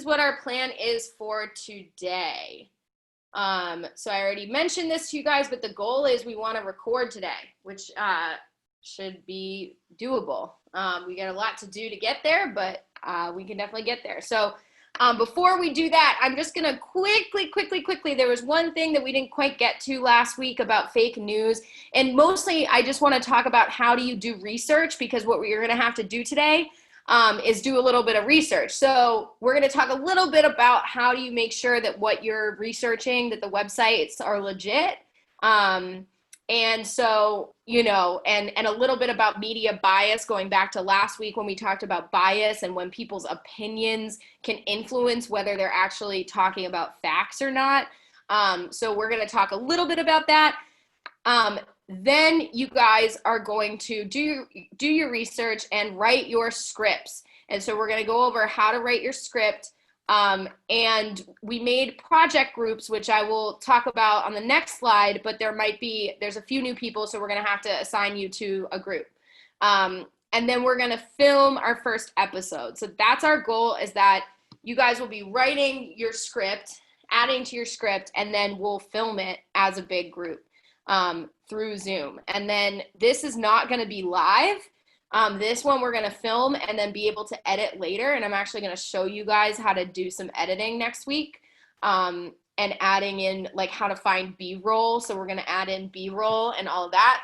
is what our plan is for today. So I already mentioned this to you guys, but the goal is we want to record today, which should be doable. We got a lot to do to get there, but we can definitely get there. So before we do that, I'm just going to quickly, there was one thing that we didn't quite get to last week about fake news. And mostly I just want to talk about how do you do research, because what you're going to have to do today is do a little bit of research. So we're going to talk a little bit about how do you make sure that what you're researching, that the websites are legit. And so, you know, and a little bit about media bias, going back to last week when we talked about bias and when people's opinions can influence whether they're actually talking about facts or not. So we're going to talk a little bit about that. Then you guys are going to do your research and write your scripts. And so we're going to go over how to write your script. And we made project groups, which I will talk about on the next slide, but there's a few new people, so we're going to have to assign you to a group. And then we're going to film our first episode. So that's our goal, is that you guys will be writing your script, adding to your script, and then we'll film it as a big group through Zoom. And then this is not going to be live. This one we're going to film and then be able to edit later. And I'm actually going to show you guys how to do some editing next week, and adding in like how to find B-roll. So we're going to add in B-roll and all of that.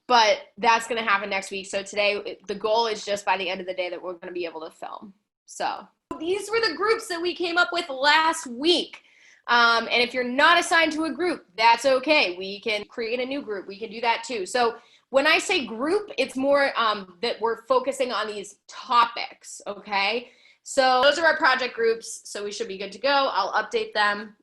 But that's going to happen next week. So today, the goal is just by the end of the day that we're going to be able to film. So these were the groups that we came up with last week. And if you're not assigned to a group, that's okay. We can create a new group. We can do that too. So when I say group, it's more that we're focusing on these topics, okay? So those are our project groups, so we should be good to go. I'll update them.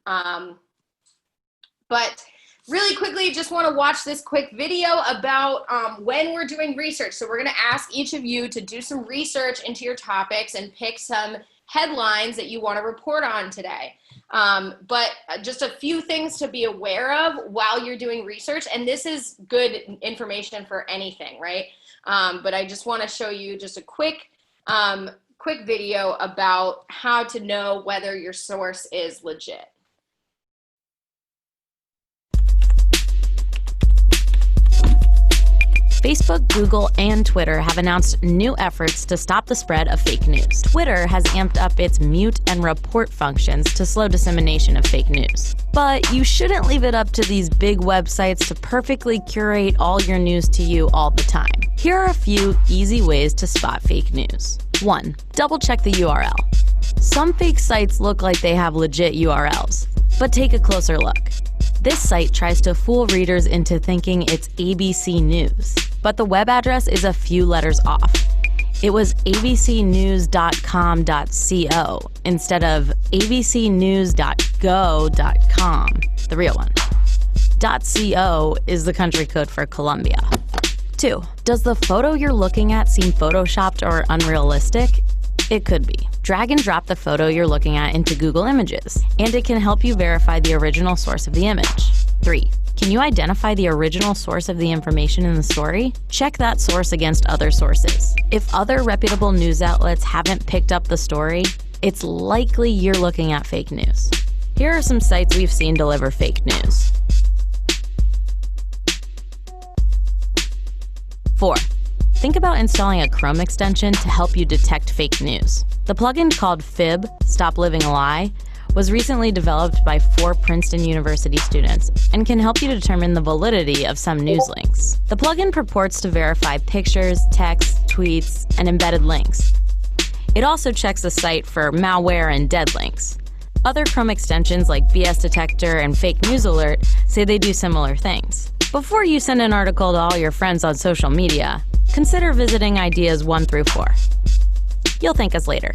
But really quickly, just want to watch this quick video about when we're doing research. So we're going to ask each of you to do some research into your topics and pick some headlines that you want to report on today. But just a few things to be aware of while you're doing research, and this is good information for anything, right? But I just want to show you just a quick video about how to know whether your source is legit. Facebook, Google, and Twitter have announced new efforts to stop the spread of fake news. Twitter has amped up its mute and report functions to slow dissemination of fake news. But you shouldn't leave it up to these big websites to perfectly curate all your news to you all the time. Here are a few easy ways to spot fake news. 1. Double check the URL. Some fake sites look like they have legit URLs, but take a closer look. This site tries to fool readers into thinking it's ABC News, but the web address is a few letters off. It was abcnews.com.co instead of abcnews.go.com, the real one. .co is the country code for Colombia. 2. Does the photo you're looking at seem photoshopped or unrealistic? It could be. Drag and drop the photo you're looking at into Google Images, and it can help you verify the original source of the image. 3. Can you identify the original source of the information in the story? Check that source against other sources. If other reputable news outlets haven't picked up the story, it's likely you're looking at fake news. Here are some sites we've seen deliver fake news. 4. Think about installing a Chrome extension to help you detect fake news. The plugin called Fib, Stop Living a Lie, was recently developed by 4 Princeton University students and can help you determine the validity of some news links. The plugin purports to verify pictures, text, tweets, and embedded links. It also checks the site for malware and dead links. Other Chrome extensions like BS Detector and Fake News Alert say they do similar things. Before you send an article to all your friends on social media, consider visiting ideas 1 through 4. You'll thank us later.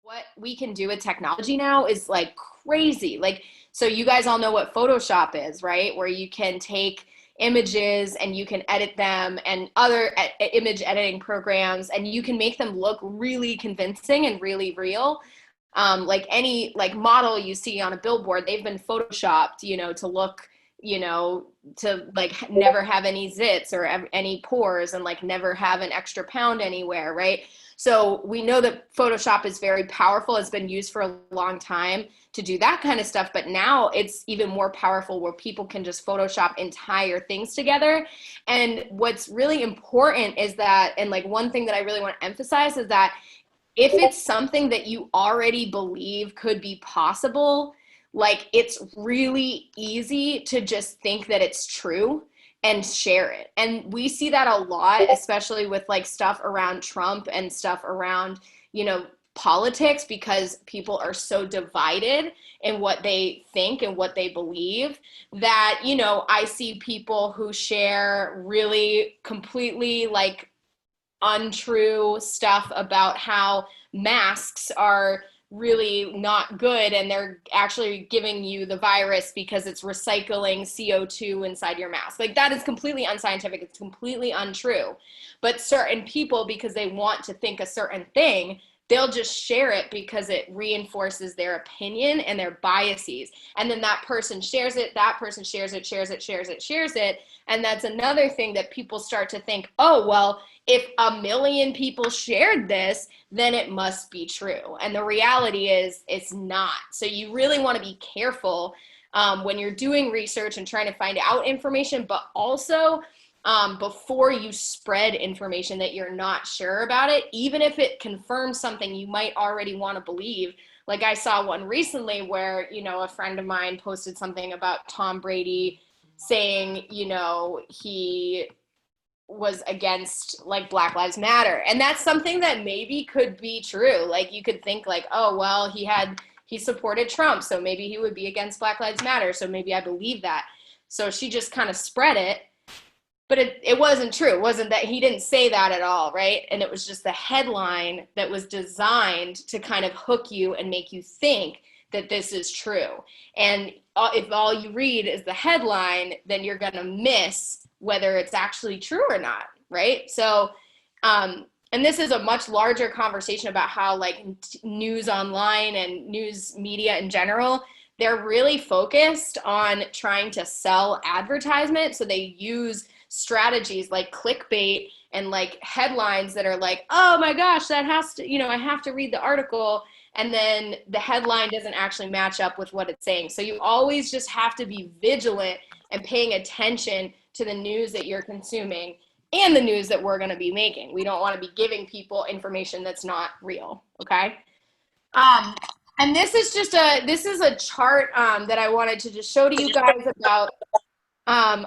What we can do with technology now is like crazy. Like, so you guys all know what Photoshop is, right? Where you can take images and you can edit them, and other image editing programs, and you can make them look really convincing and really real. Like any model you see on a billboard, they've been photoshopped, to look you know, to like never have any zits or any pores and like never have an extra pound anywhere, right? So we know that Photoshop is very powerful. It's been used for a long time to do that kind of stuff, but now it's even more powerful where people can just Photoshop entire things together. And what's really important is that, and like one thing that I really want to emphasize is that if it's something that you already believe could be possible, like it's really easy to just think that it's true and share it. And we see that a lot, especially with like stuff around Trump and stuff around, you know, politics, because people are so divided in what they think and what they believe that, you know, I see people who share really completely like untrue stuff about how masks are really not good and they're actually giving you the virus because it's recycling CO2 inside your mask. Like that is completely unscientific. It's completely untrue. But certain people, because they want to think a certain thing, they'll just share it because it reinforces their opinion and their biases. And then that person shares it, that person shares it, shares it, shares it, shares it. And that's another thing that people start to think, oh, well, if 1 million people shared this, then it must be true. And the reality is it's not. So you really want to be careful when you're doing research and trying to find out information, but also before you spread information that you're not sure about it, even if it confirms something you might already want to believe. Like I saw one recently where, you know, a friend of mine posted something about Tom Brady saying, you know, he was against like Black Lives Matter. And that's something that maybe could be true. Like you could think like, oh, well, he supported Trump, so maybe he would be against Black Lives Matter. So maybe I believe that. So she just kind of spread it. But it wasn't true. It wasn't that he didn't say that at all, right? And it was just the headline that was designed to kind of hook you and make you think that this is true. And if all you read is the headline, then you're going to miss whether it's actually true or not, right? So, and this is a much larger conversation about how like news online and news media in general, they're really focused on trying to sell advertisement. So they use strategies like clickbait and like headlines that are like, oh my gosh, that has to, you know, I have to read the article. And then the headline doesn't actually match up with what it's saying. So you always just have to be vigilant and paying attention to the news that you're consuming and the news that we're going to be making. We don't want to be giving people information that's not real. Okay. And this is just a chart that I wanted to just show to you guys about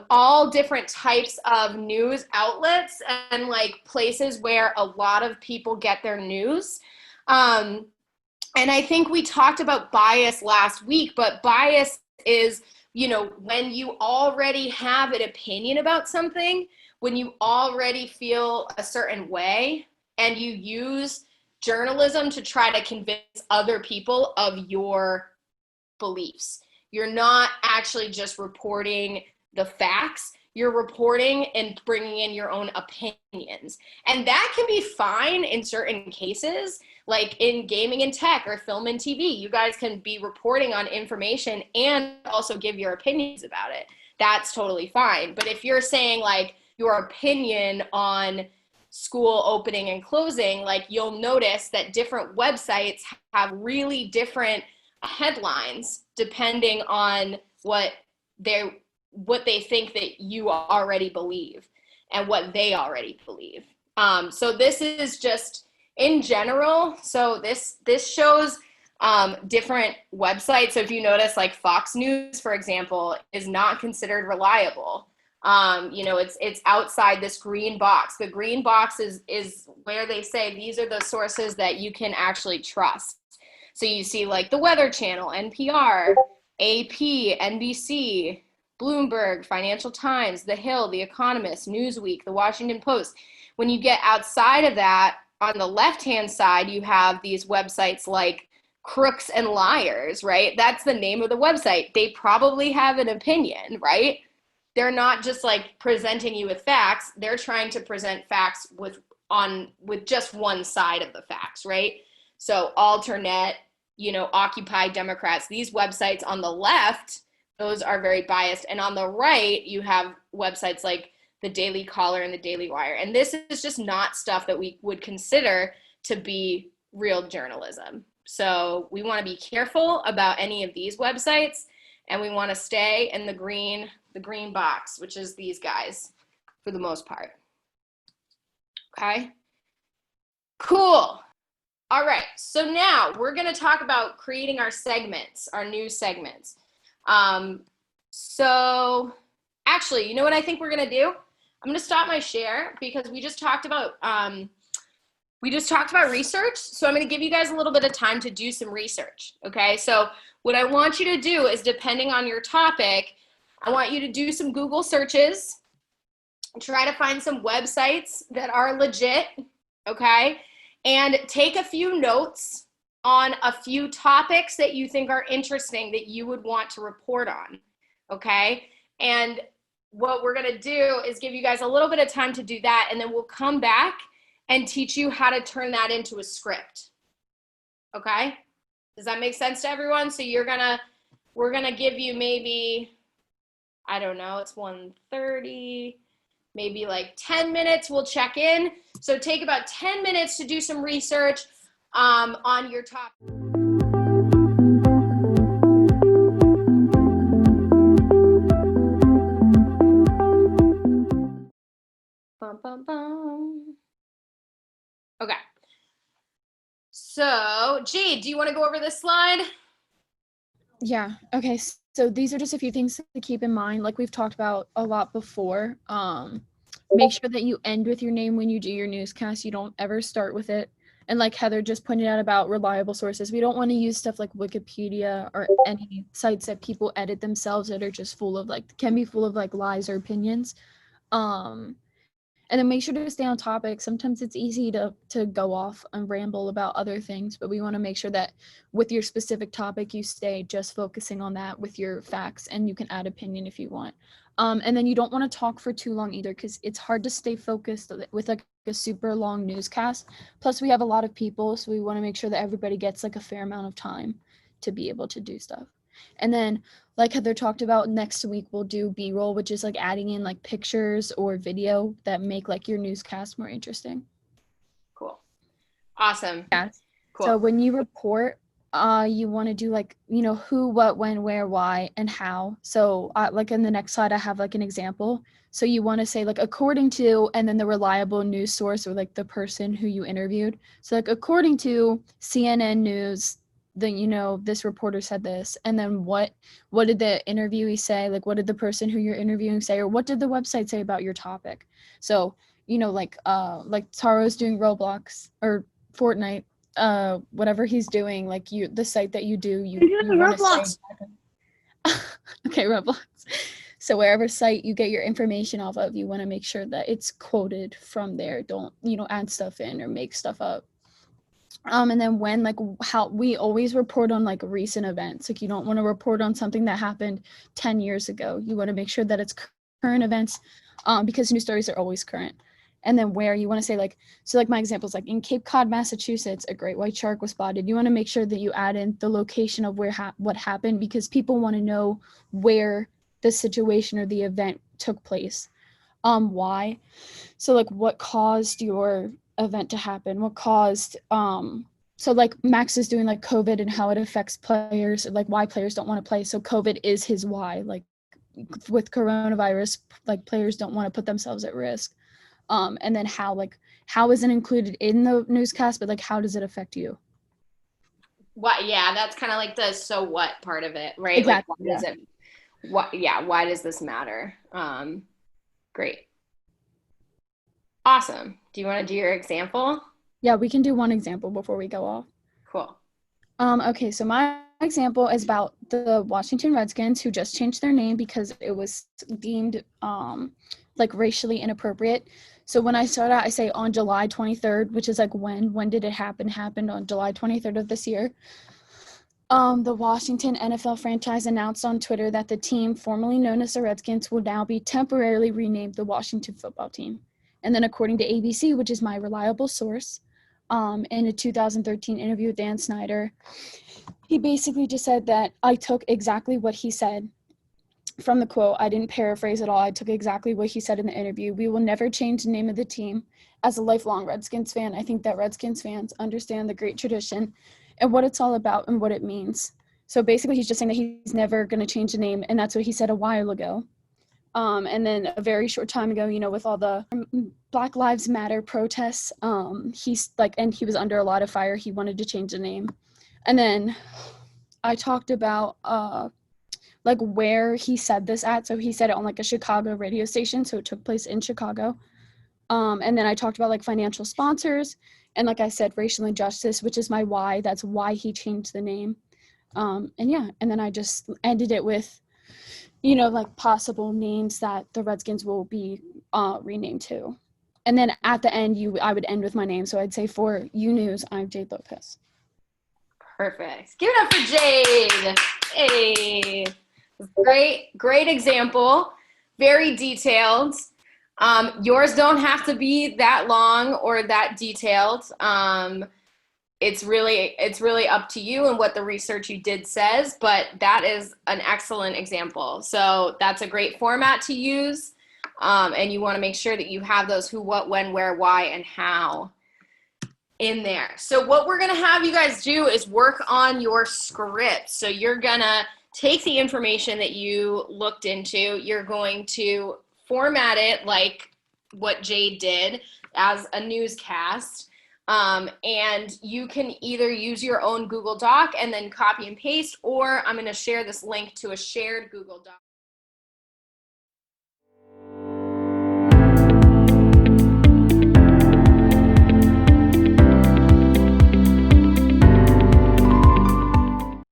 all different types of news outlets and like places where a lot of people get their news. And I think we talked about bias last week, but bias is, you know, when you already have an opinion about something, when you already feel a certain way and you use journalism to try to convince other people of your beliefs. You're not actually just reporting the facts, you're reporting and bringing in your own opinions. And that can be fine in certain cases, like in gaming and tech or film and TV. You guys can be reporting on information and also give your opinions about it. That's totally fine. But if you're saying like your opinion on school opening and closing, like you'll notice that different websites have really different headlines depending on what they think that you already believe and what they already believe. So this is just in general. So this shows different websites. So if you notice, like Fox News, for example, is not considered reliable. You know, it's outside this green box. The green box is where they say these are the sources that you can actually trust. So you see like the Weather Channel, NPR, AP, NBC, Bloomberg, Financial Times, The Hill, The Economist, Newsweek, The Washington Post. When you get outside of that, on the left-hand side, you have these websites like Crooks and Liars, right? That's the name of the website. They probably have an opinion, right? They're not just like presenting you with facts. They're trying to present facts with just one side of the facts, right? So Alternet, you know, Occupy Democrats, these websites on the left, those are very biased. And on the right, you have websites like the Daily Caller and the Daily Wire. And this is just not stuff that we would consider to be real journalism. So we want to be careful about any of these websites, and we want to stay in the green box, which is these guys for the most part. Okay, cool. All right, so now we're going to talk about creating our segments, our news segments. So actually, you know what I think we're going to do? I'm going to stop my share because we just talked about research. So I'm going to give you guys a little bit of time to do some research. Okay, so what I want you to do is, depending on your topic, I want you to do some Google searches, try to find some websites that are legit, okay? And take a few notes on a few topics that you think are interesting that you would want to report on, okay? And what we're gonna do is give you guys a little bit of time to do that, and then we'll come back and teach you how to turn that into a script, okay? Does that make sense to everyone? So we're gonna give you maybe, I don't know, it's 1:30, maybe like 10 minutes, we'll check in. So take about 10 minutes to do some research on your topic. Bum, bum, bum. Okay. So, Jade, do you want to go over this slide? Yeah. Okay. So these are just a few things to keep in mind. Like we've talked about a lot before. Make sure that you end with your name when you do your newscast. You don't ever start with it. And like Heather just pointed out about reliable sources, we don't want to use stuff like Wikipedia or any sites that people edit themselves that are just can be full of like lies or opinions. And then make sure to stay on topic. Sometimes it's easy to go off and ramble about other things, but we want to make sure that with your specific topic, you stay just focusing on that with your facts, and you can add opinion if you want. And then you don't want to talk for too long either, because it's hard to stay focused with like a super long newscast. Plus, we have a lot of people, so we want to make sure that everybody gets like a fair amount of time to be able to do stuff. And then, like Heather talked about, next week we'll do B-roll, which is like adding in like pictures or video that make like your newscast more interesting. Cool. Awesome. Yeah. Cool. So when you report, you want to do like, who, what, when, where, why, and how. So like in the next slide, I have like an example. So you want to say like according to, and then the reliable news source or like the person who you interviewed. So like according to CNN News, then this reporter said this, and then what did the interviewee say? Like what did the person who you're interviewing say, or what did the website say about your topic? So like Taro's doing Roblox or Fortnite, whatever he's doing, like the site that you do, you Roblox. Okay, Roblox. So wherever site you get your information off of, you want to make sure that it's quoted from there. Don't add stuff in or make stuff up. And then when, like, how we always report on like recent events. Like you don't want to report on something that happened 10 years ago. You want to make sure that it's current events, because news stories are always current. And then where you want to say like, so like my examples, like in Cape Cod, Massachusetts, a great white shark was spotted. You want to make sure that you add in the location of what happened, because people want to know where the situation or the event took place. Why? So like what caused your event to happen? What caused so like Max is doing like COVID and how it affects players, like why players don't want to play. So COVID is his why. Like with coronavirus, like players don't want to put themselves at risk. And then how isn't included in the newscast, but like how does it affect you? What? Yeah, that's kind of like the so what part of it, right? Exactly. Like why does this matter? Great. Awesome. Do you want to do your example? Yeah, we can do one example before we go off. Cool. Okay, so my example is about the Washington Redskins, who just changed their name because it was deemed like racially inappropriate. So when I start out, I say on July 23rd, which is like when did it happen? Happened on July 23rd of this year. The Washington NFL franchise announced on Twitter that the team, formerly known as the Redskins, will now be temporarily renamed the Washington Football Team. And then according to ABC, which is my reliable source, in a 2013 interview with Dan Snyder, he basically just said that I took exactly what he said from the quote, I didn't paraphrase at all. I took exactly what he said in the interview. We will never change the name of the team. As a lifelong Redskins fan, I think that Redskins fans understand the great tradition and what it's all about and what it means. So basically, he's just saying that he's never going to change the name, and that's what he said a while ago. And then a very short time ago, you know, with all the Black Lives Matter protests, he's like, and he was under a lot of fire. He wanted to change the name. And then I talked about like where he said this at. So he said it on like a Chicago radio station. So it took place in Chicago. And then I talked about like financial sponsors and like I said, racial injustice, which is my why. That's why he changed the name. And yeah, and then I just ended it with, you know, like possible names that the Redskins will be renamed to. And then at the end, I would end with my name. So I'd say for UNews, I'm Jade Lopez. Perfect. Give it up for Jade. Hey. Great example. Very detailed. Yours don't have to be that long or that detailed. It's really up to you and what the research you did says, but that is an excellent example. So that's a great format to use. And you want to make sure that you have those who, what, when, where, why, and how in there. So what we're going to have you guys do is work on your script. So you're going to take the information that you looked into, you're going to format it like what Jade did as a newscast. And you can either use your own Google Doc and then copy and paste, or I'm going to share this link to a shared Google Doc.